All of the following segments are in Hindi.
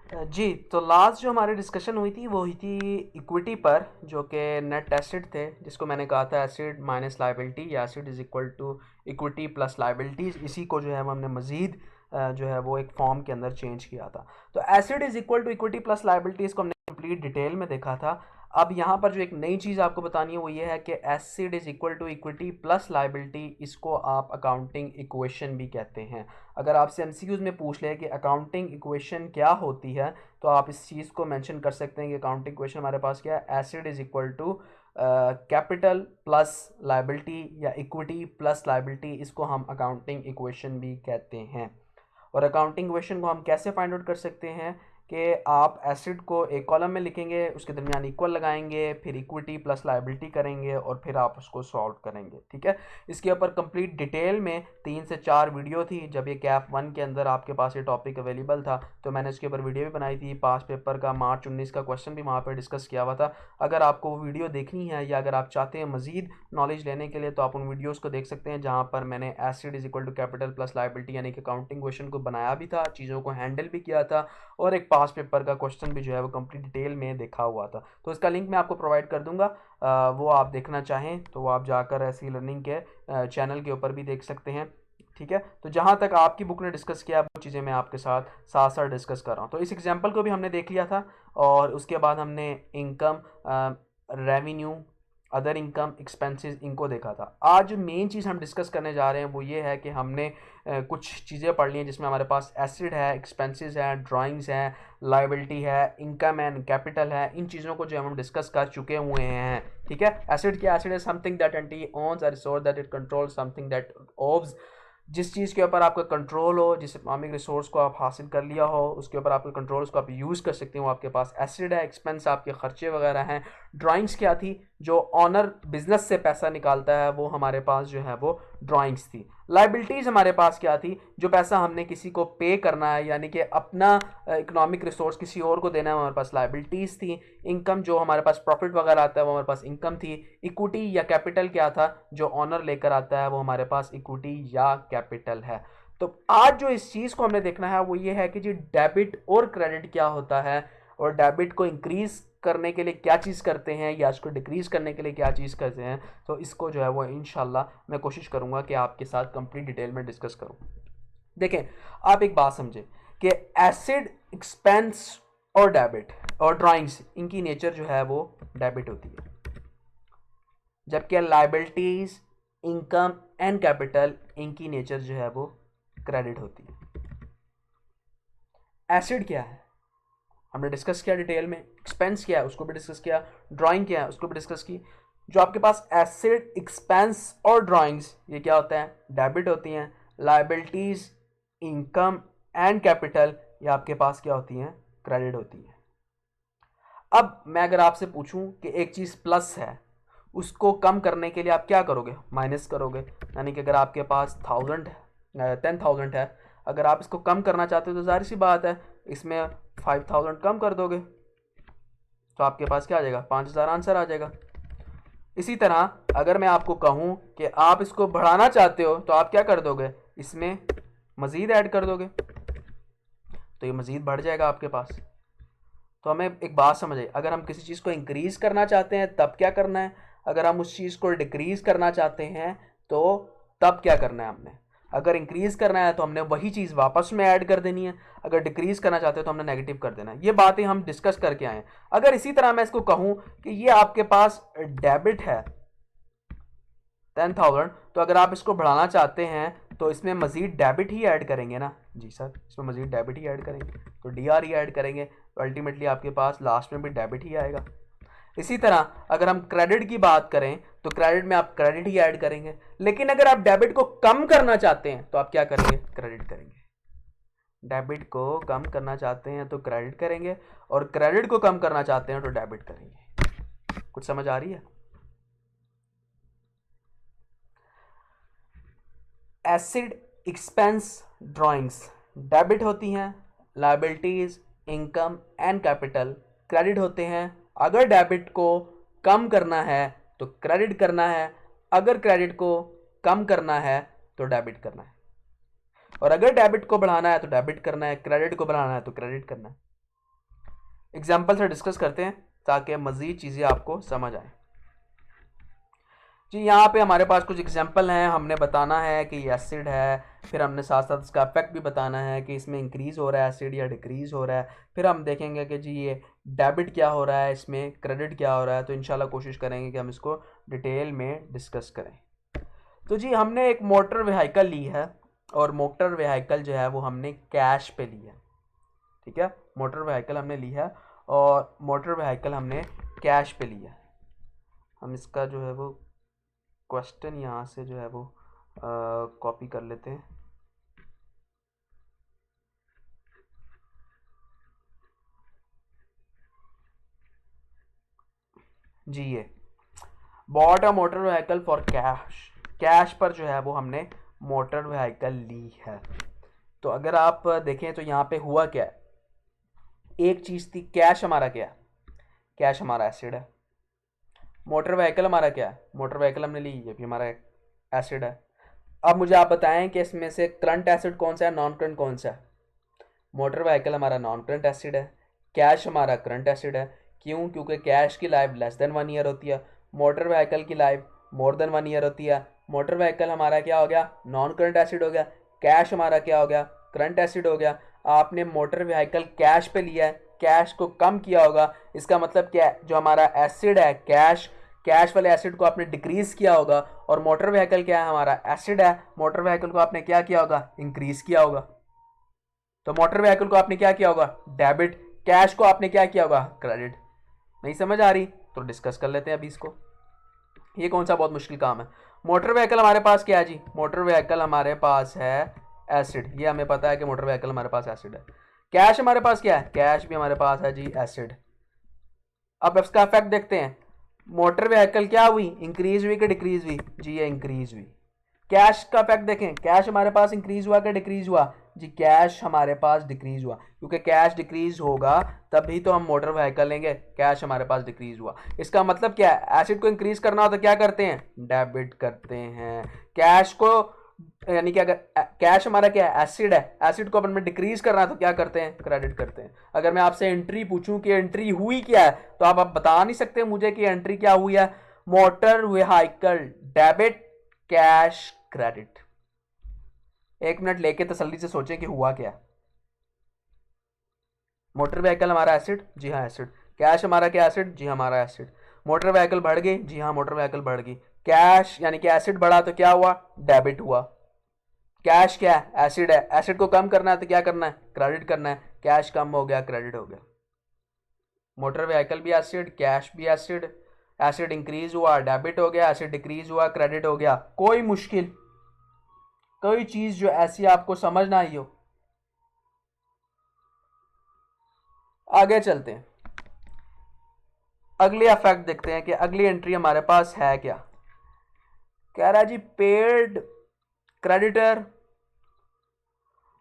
जी, तो लास्ट जो हमारी डिस्कशन हुई थी वो हुई थी इक्विटी पर, जो कि नेट एसिड थे, जिसको मैंने कहा था एसिड माइनस लाइबिलिटी या asset is equal to equity plus liabilities. इसी को जो है वो हमने मज़ीद जो है वो एक फॉर्म के अंदर चेंज किया था। तो asset is equal to equity plus liabilities को हमने कंप्लीट डिटेल में देखा था। अब यहाँ पर जो एक नई चीज़ आपको बतानी है वो ये है कि asset is equal to equity plus liability, इसको आप अकाउंटिंग इक्वेशन भी कहते हैं। अगर आपसे एमसीक्यूज में पूछ ले कि अकाउंटिंग इक्वेशन क्या होती है, तो आप इस चीज़ को मेंशन कर सकते हैं कि अकाउंटिंग इक्वेशन हमारे पास क्या है, asset is equal to capital plus liability या इक्विटी प्लस लाइबिलिटी, इसको हम अकाउंटिंग इक्वेशन भी कहते हैं। और अकाउंटिंग इक्वेशन को हम कैसे फाइंड आउट कर सकते हैं कि आप एसिड को एक कॉलम में लिखेंगे, उसके दरमियान इक्वल लगाएंगे, फिर इक्विटी प्लस लाइबिलिटी करेंगे और फिर आप उसको सॉल्व करेंगे। ठीक है, इसके ऊपर कंप्लीट डिटेल में 3 से 4 वीडियो थी। जब ये कैप 1 के अंदर आपके पास ये टॉपिक अवेलेबल था तो मैंने इसके ऊपर वीडियो भी बनाई थी। पास पेपर का मार्च 19 का क्वेश्चन भी वहाँ पर डिस्कस किया हुआ था। अगर आपको वो वीडियो देखनी है या अगर आप चाहते हैं मजीद नॉलेज लेने के लिए तो आप उन वीडियोज़ को देख सकते हैं, जहाँ पर मैंने asset is equal to capital plus liability यानी कि अकाउंटिंग क्वेश्चन को बनाया भी था, चीज़ों को हैंडल भी किया था और एक पास पेपर का क्वेश्चन भी जो है वो कंप्लीट डिटेल में देखा हुआ था। तो इसका लिंक मैं आपको प्रोवाइड कर दूंगा, वो आप देखना चाहें तो वो आप जाकर ऐसी लर्निंग के चैनल के ऊपर भी देख सकते हैं। ठीक है, तो जहाँ तक आपकी बुक ने डिस्कस किया वो चीज़ें मैं आपके साथ साथ साथ डिस्कस कर रहा हूँ। तो इस एग्जाम्पल को भी हमने देख लिया था और उसके बाद हमने income, revenue, other income, expenses, इनको देखा था। आज मेन चीज़ हम डिस्कस करने जा रहे हैं वो ये है कि हमने कुछ चीज़ें पढ़ ली हैं जिसमें हमारे पास एसिड है, एक्सपेंसेस है, ड्राइंग्स हैं, लाइबिलिटी है, इनकम एंड कैपिटल है। इन चीज़ों को जो हम डिस्कस कर चुके हुए हैं। ठीक है, एसिड क्या, एसिड है something that anti owns a resource that it control something that obs. जिस चीज़ के ऊपर आपका कंट्रोल हो, जिस इकोनॉमिक रिसोर्स को आप हासिल कर लिया हो, उसके ऊपर आपके कंट्रोल, उसको आप यूज़ कर सकते हो, आपके पास एसिड है। एक्सपेंस आपके खर्चे वगैरह हैं। ड्राइंग्स क्या थी, जो ऑनर बिजनेस से पैसा निकालता है वो हमारे पास जो है वो ड्राइंग्स थी। लाइबिलिटीज़ हमारे पास क्या थी, जो पैसा हमने किसी को पे करना है यानी कि अपना इकोनॉमिक रिसोर्स किसी और को देना है, हमारे पास लाइबिलिटीज़ थी। इनकम, जो हमारे पास प्रॉफिट वगैरह आता है वो हमारे पास इनकम थी। इक्विटी या कैपिटल क्या था, जो ऑनर लेकर आता है वो हमारे पास इक्विटी या कैपिटल है। तो आज जो इस चीज़ को हमने देखना है वो ये है कि जी डेबिट और क्रेडिट क्या होता है, और डेबिट को इंक्रीज करने के लिए क्या चीज़ करते हैं या इसको डिक्रीज करने के लिए क्या चीज़ करते हैं। तो इसको जो है वो इंशाल्लाह मैं कोशिश करूँगा कि आपके साथ कंप्लीट डिटेल में डिस्कस करूँ। देखें, आप एक बात समझें कि एसिड, एक्सपेंस और डेबिट और ड्राइंग्स, इनकी नेचर जो है वो डेबिट होती है, जबकि लाइबिलिटीज, इनकम एंड कैपिटल, इनकी नेचर जो है वो क्रेडिट होती है। एसिड क्या है हमने डिस्कस किया डिटेल में, एक्सपेंस क्या है उसको भी डिस्कस किया, ड्राइंग क्या है उसको भी डिस्कस की। जो आपके पास एसिड, एक्सपेंस और ड्राइंग्स, ये क्या होता है, डेबिट होती हैं। लाइबिलिटीज, इनकम एंड कैपिटल, ये आपके पास क्या होती हैं, क्रेडिट होती है। अब मैं अगर आपसे पूछूं कि एक चीज़ प्लस है, उसको कम करने के लिए आप क्या करोगे, माइनस करोगे। यानी कि अगर आपके पास 10,000 है, अगर आप इसको कम करना चाहते हो तो जाहिर सी बात है इसमें 5,000 कम कर दोगे तो आपके पास क्या आ जाएगा, 5,000 आंसर आ जाएगा। इसी तरह अगर मैं आपको कहूं कि आप इसको बढ़ाना चाहते हो तो आप क्या कर दोगे, इसमें मज़ीद ऐड कर दोगे तो ये मज़ीद बढ़ जाएगा आपके पास। तो हमें एक बात समझे, अगर हम किसी चीज़ को इंक्रीज करना चाहते हैं तब क्या करना है, अगर हम उस चीज़ को डिक्रीज करना चाहते हैं तो तब क्या करना है हमने। अगर इंक्रीज करना है तो हमने वही चीज़ वापस में ऐड कर देनी है, अगर डिक्रीज करना चाहते हो तो हमने नेगेटिव कर देना है। ये बातें हम डिस्कस करके आए हैं। अगर इसी तरह मैं इसको कहूँ कि ये आपके पास डेबिट है 10,000, तो अगर आप इसको बढ़ाना चाहते हैं तो इसमें मज़ीद डेबिट ही ऐड करेंगे ना, जी सर, इसमें मज़ीद डेबिट ही ऐड करेंगे, तो डी आर ही ऐड करेंगे, तो अल्टीमेटली आपके पास लास्ट में भी डेबिट ही आएगा। इसी तरह अगर हम क्रेडिट की बात करें तो क्रेडिट में आप क्रेडिट ही ऐड करेंगे, लेकिन अगर आप डेबिट को कम करना चाहते हैं तो आप क्या करेंगे, क्रेडिट करेंगे। डेबिट को कम करना चाहते हैं तो क्रेडिट करेंगे और क्रेडिट को कम करना चाहते हैं तो डेबिट करेंगे। कुछ समझ आ रही है। एसिड, एक्सपेंस, ड्राइंग्स डेबिट होती हैं, liabilities, income and capital credit होते हैं। अगर डेबिट को कम करना है तो क्रेडिट करना है, अगर क्रेडिट को कम करना है तो डेबिट करना है, और अगर डेबिट को बढ़ाना है तो डेबिट करना है, क्रेडिट को बढ़ाना है तो क्रेडिट करना है। एग्जाम्पल से डिस्कस करते हैं ताकि मज़ीद चीज़ें आपको समझ आए। जी यहाँ पे हमारे पास कुछ एग्जांपल हैं, हमने बताना है कि ये एसिड है, फिर हमने साथ साथ इसका इफेक्ट भी बताना है कि इसमें इंक्रीज़ हो रहा है एसिड या डिक्रीज़ हो रहा है। फिर हम देखेंगे कि जी ये डेबिट क्या हो रहा है, इसमें क्रेडिट क्या हो रहा है। तो इंशाल्लाह कोशिश करेंगे कि हम इसको डिटेल में डिस्कस करें। तो जी हमने एक मोटर व्हीकल ली है और मोटर व्हीकल जो है वो हमने कैश पे ली है। ठीक है, मोटर व्हीकल हमने ली है और मोटर व्हीकल हमने कैश पे लिया है। हम इसका जो है वो क्वेश्चन यहाँ से जो है वो कॉपी कर लेते हैं। जी ये bought a motor vehicle for cash, cash पर जो है वो हमने मोटर व्हीकल ली है। तो अगर आप देखें तो यहाँ पे हुआ क्या है, एक चीज़ थी कैश, हमारा क्या है, कैश हमारा एसिड है। मोटर व्हीकल हमारा क्या है, मोटर व्हीकल हमने ली, ये भी हमारा एसिड है। अब मुझे आप बताएं कि इसमें से करंट एसिड कौन सा है, नॉन करंट कौन सा है। मोटर व्हीकल हमारा नॉन करंट एसिड है, कैश हमारा करंट एसिड है। क्यों? क्योंकि कैश की लाइफ लेस देन 1 ईयर होती है, मोटर व्हीकल की लाइफ मोर देन 1 ईयर होती है। मोटर व्हीकल हमारा क्या हो गया, नॉन करंट एसिड हो गया। कैश हमारा क्या हो गया, करंट एसिड हो गया। आपने मोटर व्हीकल कैश पे लिया है, कैश को कम किया होगा, इसका मतलब क्या है, जो हमारा एसिड है कैश, कैश वाले एसिड को आपने डिक्रीज किया होगा। और मोटर व्हीकल क्या है, हमारा एसिड है, मोटर व्हीकल को आपने क्या किया होगा, इंक्रीज किया होगा। तो मोटर व्हीकल को आपने क्या किया होगा, डेबिट, कैश को आपने क्या किया होगा, क्रेडिट। नहीं समझ आ रही तो डिस्कस कर लेते हैं अभी इसको। ये कौन सा बहुत मुश्किल काम है। मोटर व्हीकल हमारे पास क्या है जी, मोटर व्हीकल हमारे पास है एसिड, ये हमें पता है कि मोटर व्हीकल हमारे पास एसिड है। कैश हमारे पास क्या है, कैश भी हमारे पास है जी एसिड। अब इसका इफेक्ट देखते हैं, मोटर व्हीकल क्या हुई, इंक्रीज हुई कि डिक्रीज हुई, जी ये इंक्रीज हुई। कैश का इफेक्ट देखें, कैश हमारे पास इंक्रीज हुआ कि डिक्रीज हुआ, जी कैश हमारे पास डिक्रीज हुआ, क्योंकि कैश डिक्रीज होगा तभी तो हम मोटर व्हीकल लेंगे। कैश हमारे पास डिक्रीज हुआ, इसका मतलब क्या है, एसिड को इंक्रीज करना हो तो क्या करते हैं, डेबिट करते हैं। कैश को, यानी कि अगर कैश हमारा क्या है, एसिड है, एसिड को अपन में डिक्रीज करना है तो क्या करते हैं, क्रेडिट करते हैं। अगर मैं आपसे एंट्री पूछूं कि एंट्री हुई क्या है, तो आप बता नहीं सकते मुझे कि एंट्री क्या हुई है, motor vehicle debit, cash credit. एक मिनट लेके तसल्ली से सोचें कि हुआ क्या। मोटर व्हीकल हमारा एसिड, जी हाँ एसिड। कैश हमारा क्या, एसिड, जी हमारा एसिड। मोटर व्हीकल बढ़ गई, जी हाँ मोटर व्हीकल बढ़ गई। कैश यानी कि एसिड बढ़ा तो क्या हुआ, डेबिट हुआ। कैश क्या है, एसिड है, एसिड को कम करना है तो क्या करना है, क्रेडिट करना है। कैश कम हो गया, क्रेडिट हो गया। मोटर व्हीकल भी एसिड, कैश भी एसिड। एसिड इंक्रीज हुआ, डेबिट हो गया, एसिड डिक्रीज हुआ, क्रेडिट हो गया। कोई मुश्किल, कोई चीज जो ऐसी आपको समझ ना आई हो। आगे चलते हैं, अगले इफेक्ट देखते हैं कि अगली एंट्री हमारे पास है क्या। कह रहा है जी पेड क्रेडिटर,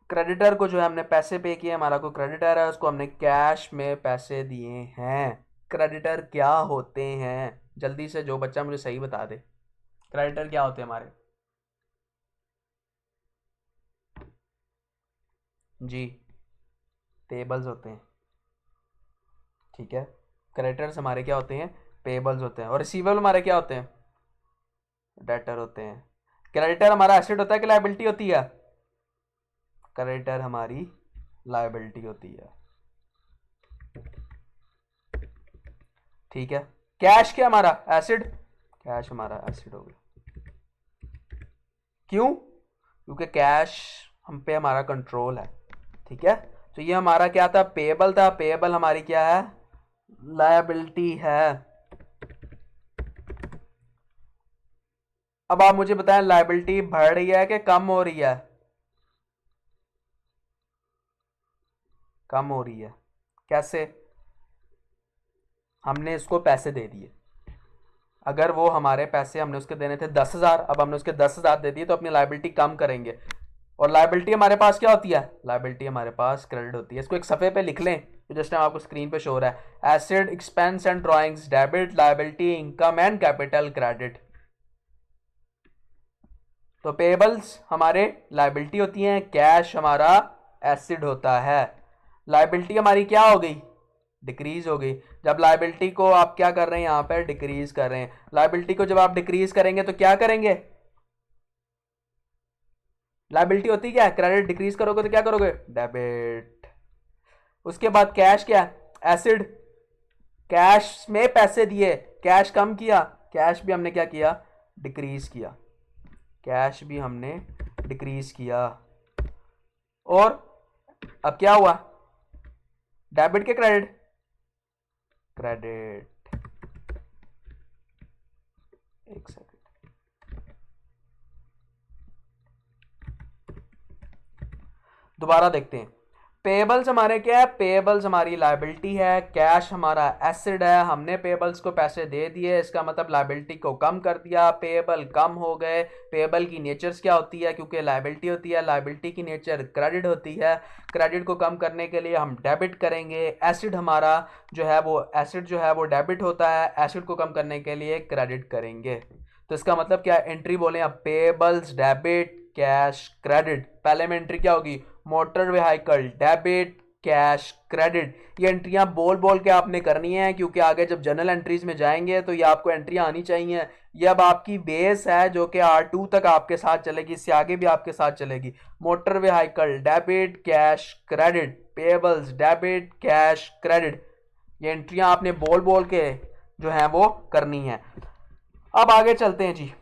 क्रेडिटर को जो है हमने पैसे पे किए, हमारा कोई क्रेडिटर है उसको हमने कैश में पैसे दिए हैं। क्रेडिटर क्या होते हैं, जल्दी से जो बच्चा मुझे सही बता दे, क्रेडिटर क्या होते हैं हमारे। जी पेबल्स होते हैं, ठीक है। क्रेडिटर्स हमारे क्या होते हैं, पेबल्स होते हैं। और रिसीवेबल हमारे क्या होते हैं, डेटर होते हैं। क्रेडिटर हमारा एसेट होता है कि लायबिलिटी होती है, क्रेडिटर हमारी लायबिलिटी होती है, ठीक है। कैश क्या हमारा, एसिड, कैश हमारा एसिड हो गया। क्यों? क्योंकि कैश हम पे हमारा कंट्रोल है, ठीक है। तो ये हमारा क्या था, पेबल था, पेबल हमारी क्या है, लायबिलिटी है। अब आप मुझे बताएं लायबिलिटी बढ़ रही है कि कम हो रही है, कम हो रही है। कैसे, हमने इसको पैसे दे दिए, अगर वो हमारे पैसे हमने उसके देने थे 10,000, अब हमने उसके 10,000 दे दिए तो अपनी लायबिलिटी कम करेंगे। और लायबिलिटी हमारे पास क्या होती है, लायबिलिटी हमारे पास क्रेडिट होती है। इसको एक सफ़े पे लिख लें तो जस्ट टाइम आपको स्क्रीन पे शो हो रहा है, asset expense and drawings, debit liability income and capital credit. तो पेबल्स हमारे लायबिलिटी होती हैं, कैश हमारा एसिड होता है। लायबिलिटी हमारी क्या हो गई, डिक्रीज हो गई। जब लाइबिलिटी को आप क्या कर रहे हैं, यहाँ पे डिक्रीज कर रहे हैं। लाइबिलिटी को जब आप डिक्रीज करेंगे तो क्या करेंगे, लाइबिलिटी होती क्या है, क्रेडिट, डिक्रीज करोगे तो क्या करोगे, डेबिट। उसके बाद कैश क्या है, एसिड, कैश में पैसे दिए, कैश कम किया, कैश भी हमने क्या किया, डिक्रीज किया, कैश भी हमने डिक्रीज किया। और अब क्या हुआ, डेबिट के क्रेडिट, क्रेडिट। एक सेकंड, दोबारा देखते हैं। पेबल्स हमारे क्या है, पेबल्स हमारी लाइबिलिटी है, कैश हमारा एसिड है, हमने पेबल्स को पैसे दे दिए, इसका मतलब लाइबिलिटी को कम कर दिया, पेबल कम हो गए। पेबल की नेचर्स क्या होती है, क्योंकि लाइबिलिटी होती है, लाइबिलिटी की नेचर क्रेडिट होती है, क्रेडिट को कम करने के लिए हम डेबिट करेंगे। एसिड हमारा जो है वो, एसिड जो है वो डेबिट होता है, एसिड को कम करने के लिए क्रेडिट करेंगे। तो इसका मतलब क्या, एंट्री बोले आप, पेबल्स डेबिट कैश क्रेडिट। पहले में एंट्री क्या होगी, motor vehicle debit cash credit. ये एंट्रियां बोल बोल के आपने करनी है, क्योंकि आगे जब जनरल एंट्रीज में जाएंगे तो ये आपको एंट्रियां आनी चाहिए। ये अब आपकी बेस है जो कि R2 तक आपके साथ चलेगी, इससे आगे भी आपके साथ चलेगी। Motor vehicle debit cash credit, payables debit cash credit, ये एंट्रियां आपने बोल बोल के जो है वो करनी है। अब आगे चलते हैं जी,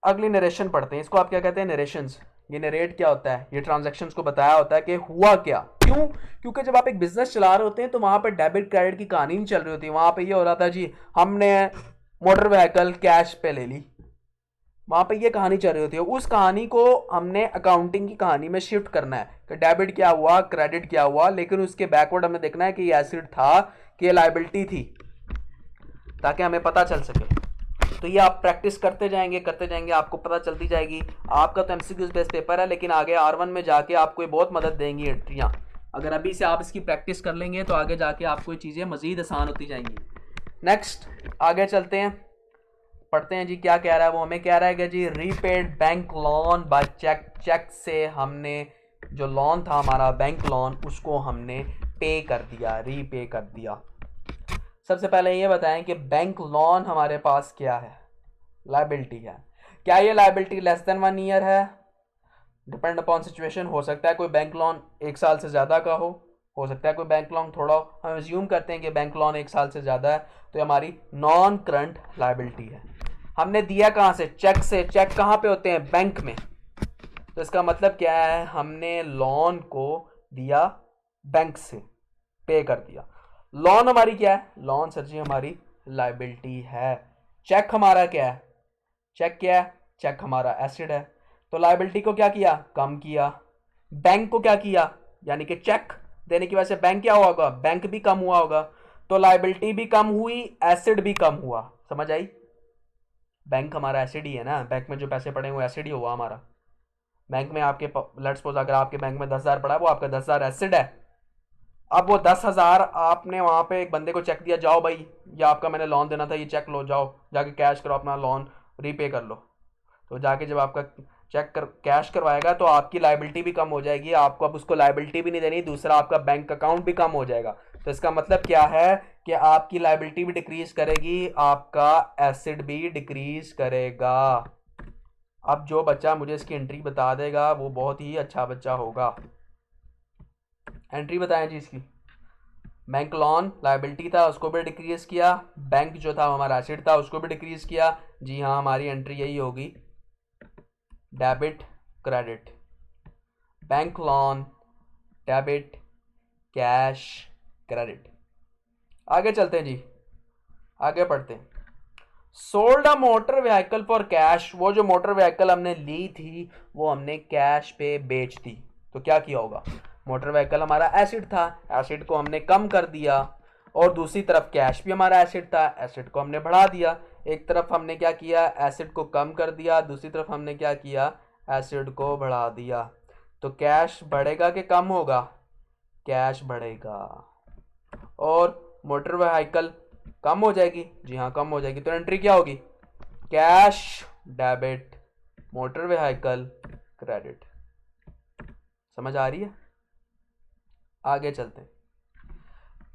अगली नरेशन पढ़ते हैं। इसको आप क्या कहते हैं, नरेशंस। ये नरेट क्या होता है, ये ट्रांजैक्शंस को बताया होता है कि हुआ क्या, क्यों, क्योंकि जब आप एक बिजनेस चला रहे होते हैं तो वहां पर डेबिट क्रेडिट की कहानी नहीं चल रही होती। वहां पे ये हो रहा था जी, हमने मोटर व्हीकल कैश पे ले ली, वहां पे ये कहानी चल रही होती है। उस कहानी को हमने अकाउंटिंग की कहानी में शिफ्ट करना है कि डेबिट क्या हुआ, क्रेडिट क्या हुआ, लेकिन उसके बैकवर्ड हमें देखना है कि ये एसिड था कि ये लाइबिलिटी थी, ताकि हमें पता चल सके। तो ये आप प्रैक्टिस करते जाएंगे, आपको पता चलती जाएगी। आपका तो एमसीक्यूज बेस्ड पेपर है, लेकिन आगे R1 में जाके आपको ये बहुत मदद देंगी एंट्रियां। अगर अभी से आप इसकी प्रैक्टिस कर लेंगे तो आगे जाके आपको ये चीज़ें मजीद आसान होती जाएंगी। नेक्स्ट आगे चलते हैं, पढ़ते हैं जी क्या कह रहा है। वो हमें कह रहा है कि जी repaid bank loan by cheque, cheque से हमने जो लोन था हमारा बैंक लोन, उसको हमने पे कर दिया, रीपे कर दिया। सबसे पहले ये बताएं कि बैंक लोन हमारे पास क्या है, लाइबिलिटी है। क्या ये लाइबिलिटी लेस देन 1 ईयर है, डिपेंड अपॉन सिचुएशन। हो सकता है कोई बैंक लोन 1 साल से ज़्यादा का हो सकता है कोई बैंक लोन थोड़ा हो। हम एज्यूम करते हैं कि बैंक लोन 1 साल से ज़्यादा है, तो हमारी नॉन करंट लाइबिलिटी है। हमने दिया कहाँ से, चेक से। चेक कहाँ पे होते हैं, बैंक में। तो इसका मतलब क्या है, हमने लोन को दिया बैंक से, पे कर दिया। लोन हमारी क्या है, लोन सर जी हमारी लाइबिलिटी है। चेक हमारा क्या है, चेक क्या है, चेक हमारा एसिड है। तो लाइबिलिटी को क्या किया, कम किया। बैंक को क्या किया, यानी कि चेक देने की वजह से बैंक क्या हुआ होगा, बैंक भी कम हुआ होगा। तो लाइबिलिटी भी कम हुई, एसिड भी कम हुआ। समझ आई, बैंक हमारा एसिड ही है ना, बैंक में जो पैसे पड़े हुए एसिड ही हुआ हमारा। बैंक में आपके, लेट्स सपोज अगर आपके बैंक में 10,000 पड़ा है, वो आपका 10,000 एसिड है। अब वो 10,000 आपने वहां पे एक बंदे को चेक दिया, जाओ भाई ये आपका मैंने लोन देना था, ये चेक लो, जाओ जाके कैश करो, अपना लोन रीपे कर लो। तो जाके जब आपका चेक कर कैश करवाएगा तो आपकी लाइबिलिटी भी कम हो जाएगी, आपको अब उसको लाइबिलिटी भी नहीं देनी, दूसरा आपका बैंक अकाउंट भी कम हो जाएगा। तो इसका मतलब क्या है कि आपकी लाइबिलिटी भी डिक्रीज करेगी, आपका एसिड भी डिक्रीज करेगा। अब जो बच्चा मुझे इसकी एंट्री बता देगा वो बहुत ही अच्छा बच्चा होगा। एंट्री बताएं जी इसकी। बैंक लोन लाइबिलिटी था, उसको भी डिक्रीज किया। बैंक जो था हमारा एसिड था, उसको भी डिक्रीज किया। जी हाँ, हमारी एंट्री यही होगी, debit credit, bank loan debit cash credit. आगे चलते हैं जी, आगे पढ़ते हैं। Sold a motor vehicle for cash, वो जो मोटर व्हीकल हमने ली थी वो हमने कैश पे बेच दी। तो क्या किया होगा, मोटर व्हीकल हमारा एसिड था, एसिड को हमने कम कर दिया, और दूसरी तरफ कैश भी हमारा एसिड था, एसिड को हमने बढ़ा दिया। एक तरफ हमने क्या किया, एसिड को कम कर दिया, दूसरी तरफ हमने क्या किया, एसिड को बढ़ा दिया। तो कैश बढ़ेगा कि कम होगा, कैश बढ़ेगा। और मोटर व्हीकल कम हो जाएगी, जी हाँ कम हो जाएगी। तो एंट्री क्या होगी, cash debit motor vehicle credit. समझ आ रही है, आगे चलते हैं।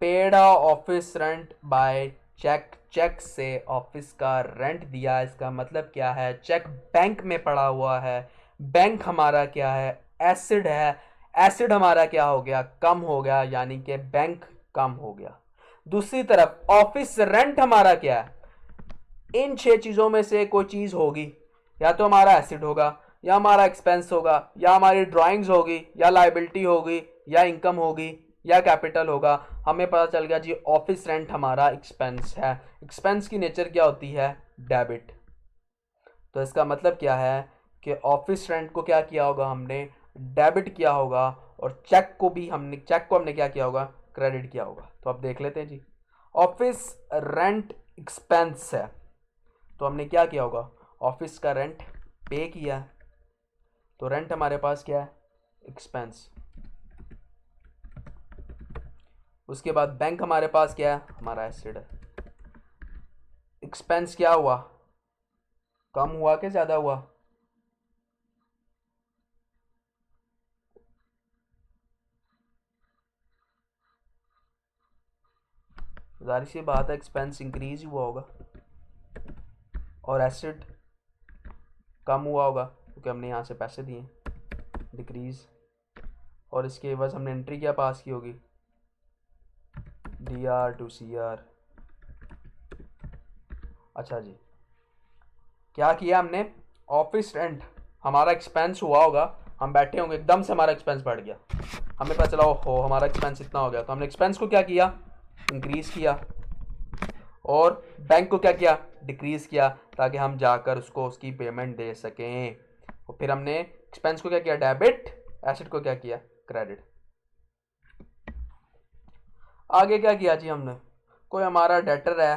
Paid office rent by cheque, cheque से ऑफिस का रेंट दिया, इसका मतलब क्या है, चेक बैंक में पड़ा हुआ है, बैंक हमारा क्या है, एसिड है, एसिड हमारा क्या हो गया, कम हो गया, यानी कि बैंक कम हो गया। दूसरी तरफ ऑफिस रेंट हमारा क्या है, इन 6 चीज़ों में से कोई चीज़ होगी, या तो हमारा एसिड होगा, या हमारा एक्सपेंस होगा, या हमारी ड्राइंग्स होगी, या लाइबिलिटी होगी, या इनकम होगी, या कैपिटल होगा। हमें पता चल गया जी ऑफिस रेंट हमारा एक्सपेंस है। एक्सपेंस की नेचर क्या होती है, डेबिट। तो इसका मतलब क्या है कि ऑफिस रेंट को क्या किया होगा हमने, डेबिट किया होगा, और चेक को हमने क्या किया होगा, क्रेडिट किया होगा। तो अब देख लेते हैं जी, ऑफिस रेंट एक्सपेंस है, तो हमने क्या किया होगा, ऑफिस का रेंट पे किया, तो रेंट हमारे पास क्या है, एक्सपेंस। उसके बाद बैंक हमारे पास क्या है, हमारा एसिड है। एक्सपेंस क्या हुआ, कम हुआ कि ज़्यादा हुआ, जाहिर सी बात है एक्सपेंस इंक्रीज ही हुआ होगा, और एसिड कम हुआ होगा क्योंकि हमने यहाँ से पैसे दिए, डिक्रीज। और इसके एवज हमने एंट्री क्या पास की होगी, DR टू CR। अच्छा जी, क्या किया हमने, ऑफिस रेंट हमारा एक्सपेंस हुआ होगा, हम बैठे होंगे एकदम से हमारा एक्सपेंस बढ़ गया, हमें पता चला ओहो हमारा एक्सपेंस इतना हो गया, तो हमने एक्सपेंस को क्या किया, इंक्रीज किया, और बैंक को क्या किया, डिक्रीज किया, ताकि हम जाकर उसको उसकी पेमेंट दे सकें। और फिर हमने एक्सपेंस को क्या किया, डेबिट, एसेट को क्या किया, क्रेडिट। आगे क्या किया जी हमने, कोई हमारा डेटर है,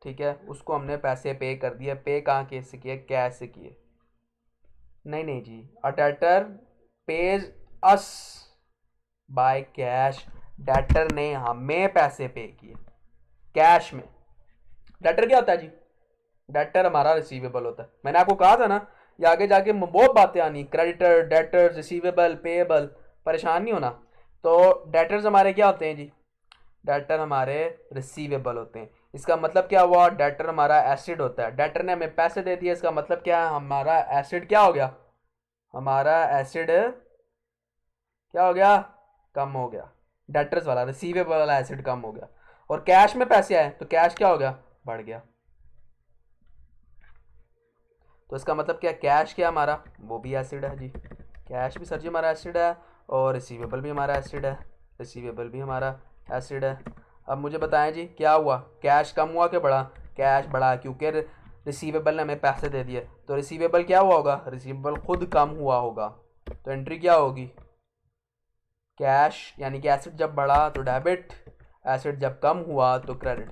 ठीक है, उसको हमने पैसे पे कर दिए, पे कहाँ कैसे किए, कैश से किए, नहीं नहीं जी, a debtor pays us by cash, debtor ने हमें पैसे पे किए कैश में। डेटर क्या होता है जी, डेटर हमारा रिसीवेबल होता है, मैंने आपको कहा था ना, ये आगे जाके बहुत बातें आनी, क्रेडिटर, डेटर, रिसीवेबल, पेएबल, परेशान नहीं होना। तो डेटर्स हमारे क्या होते हैं जी, डेटर हमारे रिसीवेबल होते हैं। इसका मतलब क्या हुआ, डेटर हमारा एसिड होता है, डेटर ने हमें पैसे दे दिए, इसका मतलब क्या है, हमारा एसिड क्या हो गया, हमारा एसिड क्या हो गया, कम हो गया, डेटर्स वाला रिसीवेबल वाला एसिड कम हो गया। और कैश में पैसे आए तो कैश क्या हो गया, बढ़ गया। तो इसका मतलब क्या, कैश क्या हमारा, वो भी एसिड है जी, कैश भी सर जी हमारा एसिड है, और रिसीवेबल भी हमारा एसिड है, रिसीवेबल भी हमारा एसिड है। अब मुझे बताएं जी क्या हुआ, कैश कम हुआ कि बढ़ा, कैश बढ़ा, क्योंकि रिसीवेबल ने हमें पैसे दे दिए, तो रिसीवेबल क्या हुआ होगा, रिसीवेबल खुद कम हुआ होगा, तो एंट्री क्या होगी, कैश, यानी कि एसिड जब बढ़ा तो डेबिट, एसिड जब कम हुआ तो क्रेडिट।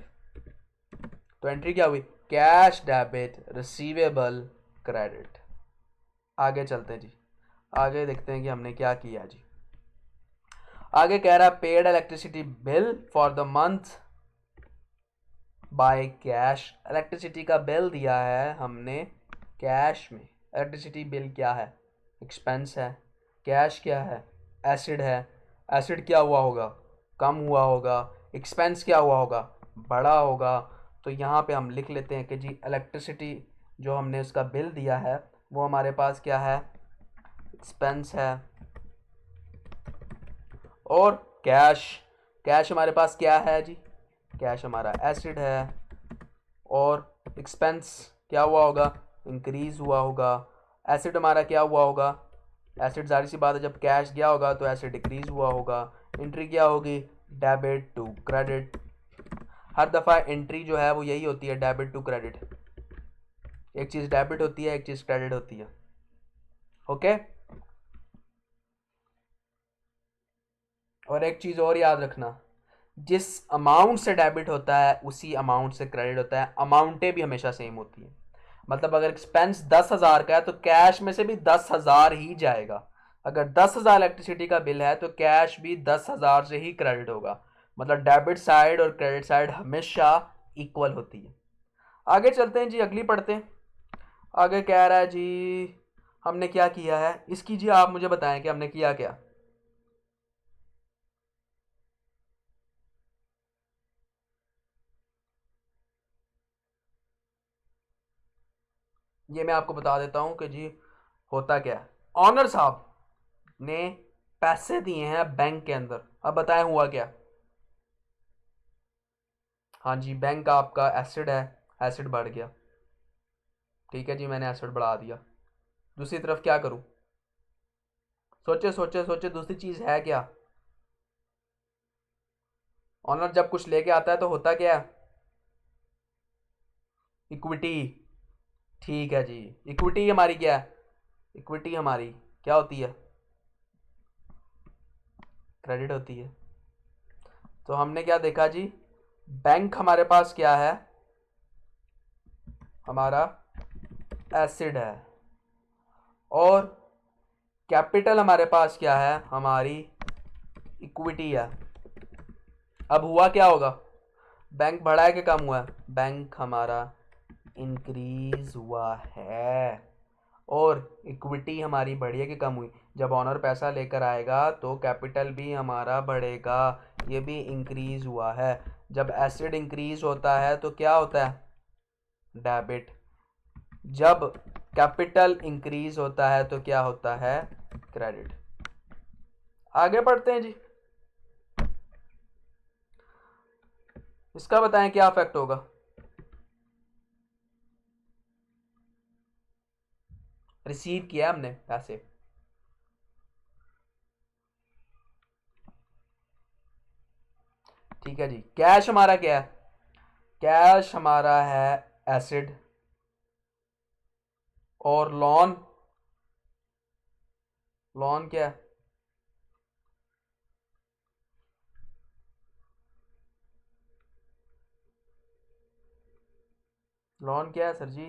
तो एंट्री क्या हुई, कैश डेबिट रिसीवेबल क्रेडिट। आगे चलते हैं जी, आगे देखते हैं कि हमने क्या किया जी। आगे कह रहा है paid electricity bill for the month by cash, electricity का बिल दिया है हमने कैश में। इलेक्ट्रिसिटी बिल क्या है, एक्सपेंस है, कैश क्या है, एसिड है, एसिड क्या हुआ होगा, कम हुआ होगा, एक्सपेंस क्या हुआ होगा, बड़ा होगा। तो यहाँ पे हम लिख लेते हैं कि जी इलेक्ट्रिसिटी जो हमने उसका बिल दिया है वो हमारे पास क्या है, एक्सपेंस है, और कैश, कैश हमारे पास क्या है जी, कैश हमारा एसिड है, और एक्सपेंस क्या हुआ होगा, इंक्रीज हुआ होगा, एसिड हमारा क्या हुआ होगा, एसिड जाहिर सी बात है जब कैश गया होगा तो एसिड डिक्रीज हुआ होगा। एंट्री क्या होगी, डेबिट टू क्रेडिट। हर दफ़ा एंट्री जो है वो यही होती है, डेबिट टू क्रेडिट, एक चीज़ डेबिट होती है, एक चीज़ क्रेडिट होती है। ओके, और एक चीज़ और याद रखना, जिस अमाउंट से डेबिट होता है उसी अमाउंट से क्रेडिट होता है, अमाउंटें भी हमेशा सेम होती हैं। मतलब अगर एक्सपेंस 10,000 का है तो कैश में से भी 10,000 ही जाएगा। अगर 10,000 इलेक्ट्रिसिटी का बिल है तो कैश भी 10,000 से ही क्रेडिट होगा। मतलब डेबिट साइड और क्रेडिट साइड हमेशा इक्वल होती है। आगे चलते हैं जी, अगली पढ़ते हैं। आगे कह रहा है जी हमने क्या किया है, इसकी जी आप मुझे बताएं कि हमने किया क्या। ये मैं आपको बता देता हूँ कि जी होता क्या है। ऑनर साहब ने पैसे दिए हैं बैंक के अंदर, अब बताएं हुआ क्या। हाँ जी, बैंक का आपका एसिड है, एसिड बढ़ गया। ठीक है जी, मैंने एसिड बढ़ा दिया। दूसरी तरफ क्या करूँ? सोचे सोचे सोचे, दूसरी चीज़ है क्या? ऑनर जब कुछ लेके आता है तो होता क्या है? इक्विटी। ठीक है जी, इक्विटी हमारी क्या है? इक्विटी हमारी क्या होती है? क्रेडिट होती है। तो हमने क्या देखा जी, बैंक हमारे पास क्या है? हमारा एसिड है। और कैपिटल हमारे पास क्या है? हमारी इक्विटी है। अब हुआ क्या होगा? बैंक बढ़ा है कि कम हुआ है? बैंक हमारा इंक्रीज हुआ है। और इक्विटी हमारी बढ़ी है कि कम हुई? जब ऑनर पैसा लेकर आएगा तो कैपिटल भी हमारा बढ़ेगा, ये भी इंक्रीज हुआ है। जब एसिड इंक्रीज होता है तो क्या होता है? डेबिट। जब कैपिटल इंक्रीज होता है तो क्या होता है? क्रेडिट। आगे बढ़ते हैं जी, इसका बताएं क्या इफेक्ट होगा। रिसीव किया हमने पैसे, ठीक है जी। कैश हमारा क्या है? कैश हमारा है एसिड। और लोन, लोन क्या है? लोन क्या है सर जी?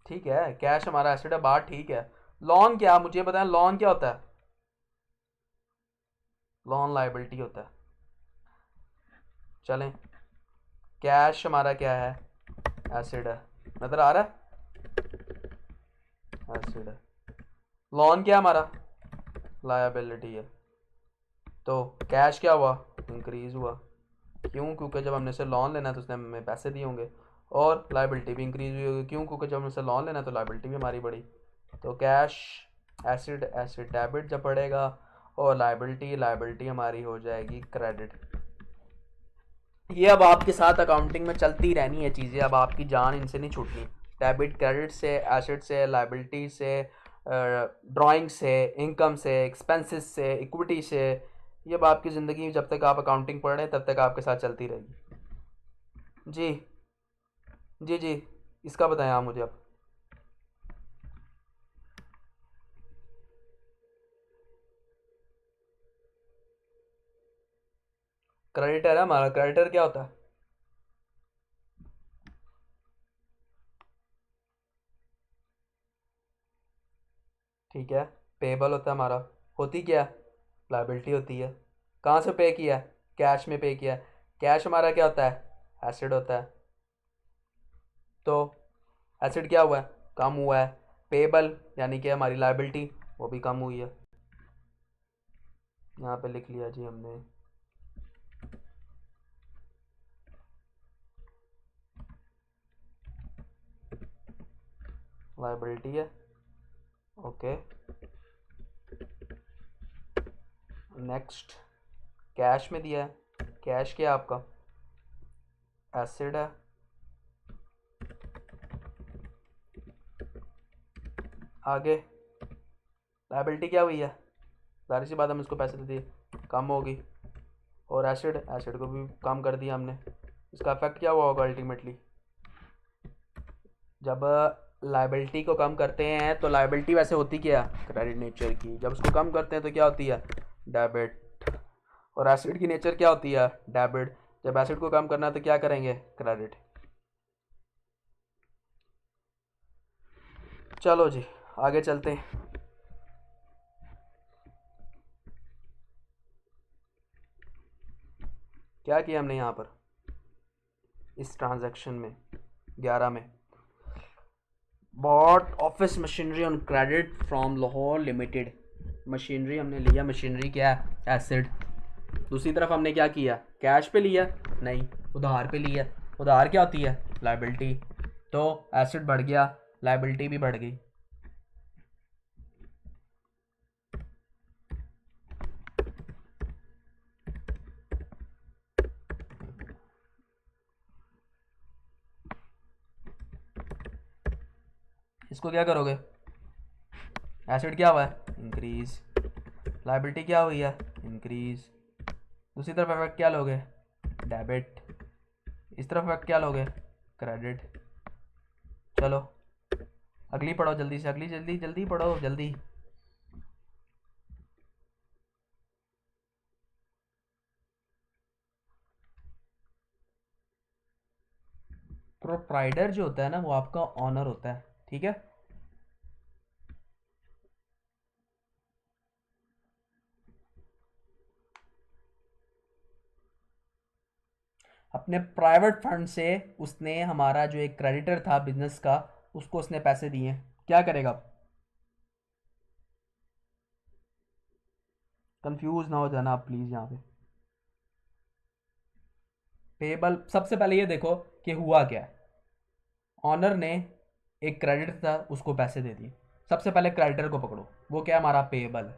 ठीक है, कैश हमारा एसिड है, बात ठीक है। लोन क्या, मुझे बताएं लोन क्या होता है? लोन लाइबिलिटी होता है। चलें, कैश हमारा क्या है? एसिड है। नजर आ रहा है? एसिड है। लोन क्या हमारा? लायबिलिटी है। तो कैश क्या हुआ? इंक्रीज हुआ। क्यों? क्योंकि जब हमने से लोन लेना है तो उसने हमें पैसे दिए होंगे। और लाइबिलिटी भी इंक्रीज हुई होगी। क्यों? क्योंकि जब हमने से लोन लेना है तो लाइबिलिटी भी हमारी बढ़ी। तो कैश एसिड, एसिड डेबिट जब बढ़ेगा, और लाइबिलिटी, लाइबिलिटी हमारी हो जाएगी क्रेडिट। ये अब आपके साथ अकाउंटिंग में चलती रहनी है चीज़ें, अब आपकी जान इनसे नहीं छूटनी। डेबिट क्रेडिट से, एसेट से, लाइबिलिटी से, ड्राइंग से, इनकम से, एक्सपेंसेस से, इक्विटी से, ये अब आपकी ज़िंदगी जब तक आप अकाउंटिंग पढ़ रहे हैं तब तक आपके साथ चलती रहेगी। जी जी जी, इसका बताएं आप मुझे अब। क्रेडिटर है हमारा, क्रेडिटर क्या होता है? ठीक है, पेबल होता है हमारा। होती क्या? लाइबिलिटी होती है। कहाँ से पे किया? कैश में पे किया। कैश हमारा क्या होता है? एसिड होता है। तो एसिड क्या हुआ है? कम हुआ है। पेबल यानी कि हमारी लाइबिलिटी, वो भी कम हुई है। यहाँ पे लिख लिया जी हमने। लाइबिलिटी है, ओके। नेक्स्ट, कैश में दिया है। कैश क्या है आपका? एसिड है। आगे लाइबिलिटी क्या हुई है? जाहिर सी बात, हम इसको पैसे दे दिए, कम होगी। और एसिड, एसिड को भी कम कर दिया हमने। इसका इफेक्ट क्या हुआ होगा अल्टीमेटली? जब लाइबिलिटी को कम करते हैं तो लाइबिलिटी वैसे होती क्या? क्रेडिट नेचर की। जब उसको कम करते हैं तो क्या होती है? डेबिट। और एसिड की नेचर क्या होती है? डेबिट। जब एसिड को कम करना है तो क्या करेंगे? क्रेडिट। चलो जी, आगे चलते हैं। क्या किया हमने यहाँ पर इस ट्रांजैक्शन में? 11 में, bought office machinery on credit from Lahore limited. Machinery हमने लिया, मशीनरी क्या है? एसिड। दूसरी तरफ हमने क्या किया, कैश पे लिया, नहीं उधार पे लिया। उधार क्या होती है, लाइबिलिटी। तो एसेट बढ़ गया, लाइबिलिटी भी बढ़ गई। इसको क्या करोगे, एसेट क्या हुआ है, इंक्रीज, लाइबिलिटी क्या हुई है, इंक्रीज। दूसरी तरफ इफेक्ट क्या लोगे, डेबिट। इस तरफ इफेक्ट क्या लोगे, क्रेडिट। चलो अगली पढ़ो जल्दी से, अगली जल्दी जल्दी पढ़ो जल्दी। प्रोप्राइटर जो होता है ना वो आपका ऑनर होता है, ठीक है। अपने प्राइवेट फंड से उसने हमारा जो एक क्रेडिटर था बिजनेस का, उसको उसने पैसे दिए, क्या करेगा। कंफ्यूज ना हो जाना आप प्लीज यहाँ पे। पेबल, सबसे पहले ये देखो कि हुआ क्या है। ऑनर ने एक क्रेडिटर था उसको पैसे दे दिए। सबसे पहले क्रेडिटर को पकड़ो, वो क्या हमारा पेबल।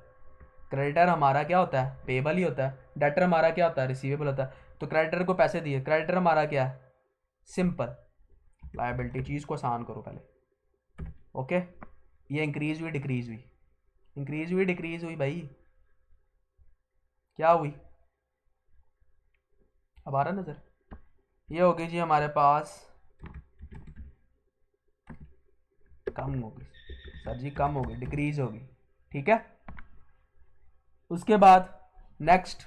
क्रेडिटर हमारा क्या होता है, पेबल ही होता है। डेटर हमारा क्या होता है, रिसीवेबल होता है। तो क्रेडिटर को पैसे दिए, क्रेडिटर हमारा क्या है, सिंपल लायबिलिटी। चीज़ को आसान करो पहले, ओके। ये इंक्रीज हुई डिक्रीज हुई, इंक्रीज हुई डिक्रीज हुई भाई, क्या हुई, अब आ रहा नजर। ये होगी जी हमारे पास, कम होगी सर जी, कम होगी, डिक्रीज होगी, ठीक है। उसके बाद नेक्स्ट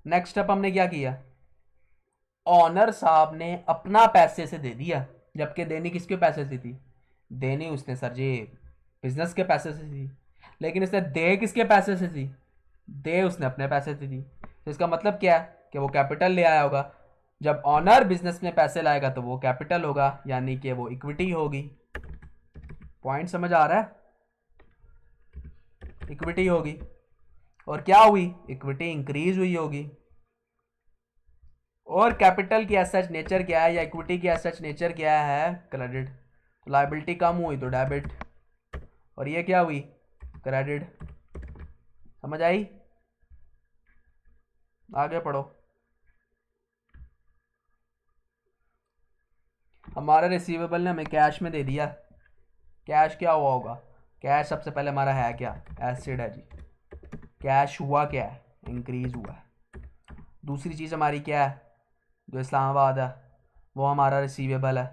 नेक्स्ट स्टेप हमने क्या किया, ऑनर साहब ने अपना पैसे से दे दिया, जबकि देनी किसके पैसे से थी, देनी उसने सर जी बिजनेस के पैसे से थी, लेकिन इसने दे किसके पैसे से थी, दे उसने अपने पैसे से थी। तो इसका मतलब क्या है कि वो कैपिटल ले आया होगा। जब ऑनर बिजनेस में पैसे लाएगा तो वो कैपिटल होगा, यानी कि वो इक्विटी होगी। पॉइंट समझ आ रहा है, इक्विटी होगी। और क्या हुई, इक्विटी इंक्रीज हुई होगी। और कैपिटल की एज सच नेचर क्या है, या इक्विटी की एज सच नेचर क्या है, क्रेडिट। तो लाइबिलिटी कम हुई तो डेबिट, और ये क्या हुई, क्रेडिट। समझ आई, आगे पढ़ो। हमारा रिसीवेबल ने हमें कैश में दे दिया, कैश क्या हुआ होगा, कैश सबसे पहले हमारा है क्या, एसिड है जी। कैश हुआ क्या है, इंक्रीज हुआ है। दूसरी चीज़ हमारी क्या है, जो इस्लामाबाद है वो हमारा रिसीवेबल है,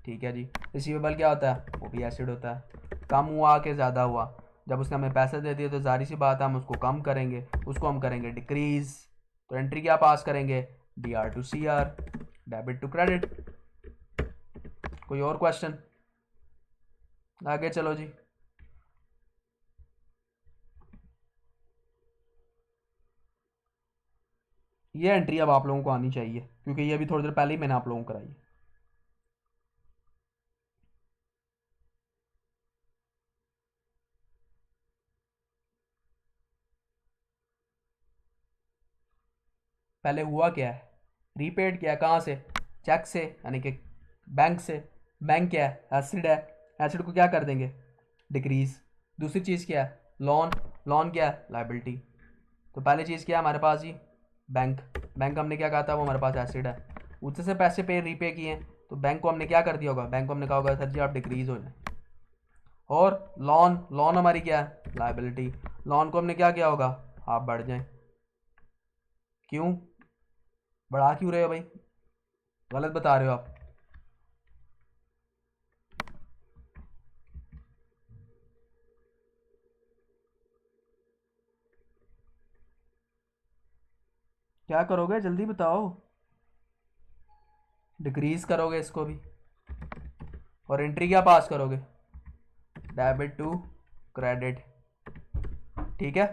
ठीक है जी। रिसीवेबल क्या होता है, वो भी एसिड होता है। कम हुआ कि ज़्यादा हुआ, जब उसने हमें पैसे दे दिए तो जारी सी बात है हम उसको कम करेंगे, उसको हम करेंगे डिक्रीज। तो एंट्री क्या पास करेंगे, D R to C R, debit to credit. कोई और क्वेश्चन, आगे चलो जी। ये एंट्री अब आप लोगों को आनी चाहिए, क्योंकि ये अभी थोड़ी देर पहले ही मैंने आप लोगों को कराई। पहले हुआ क्या है, रीपेड किया, कहाँ से, चेक से, यानी कि बैंक से। बैंक क्या है, एसिड है, एसिड को क्या कर देंगे, डिक्रीज। दूसरी चीज़ क्या है, लोन, लोन क्या है, लाइबिलिटी। तो पहली चीज़ क्या है हमारे पास जी, बैंक। बैंक हमने क्या कहा था, वो हमारे पास एसिड है, उससे से पैसे पे रीपे किए हैं, तो बैंक को हमने क्या कर दिया होगा, बैंक को हमने कहा होगा सर जी आप डिक्रीज हो जाए। और लोन, लोन हमारी क्या है, लाइबिलिटी। लोन को हमने क्या किया होगा, आप बढ़ जाएं। क्यों बढ़ा क्यों रहे हो भाई, गलत बता रहे हो आप। क्या करोगे जल्दी बताओ, डिक्रीज करोगे इसको भी, और एंट्री क्या पास करोगे, डेबिट टू क्रेडिट, ठीक है।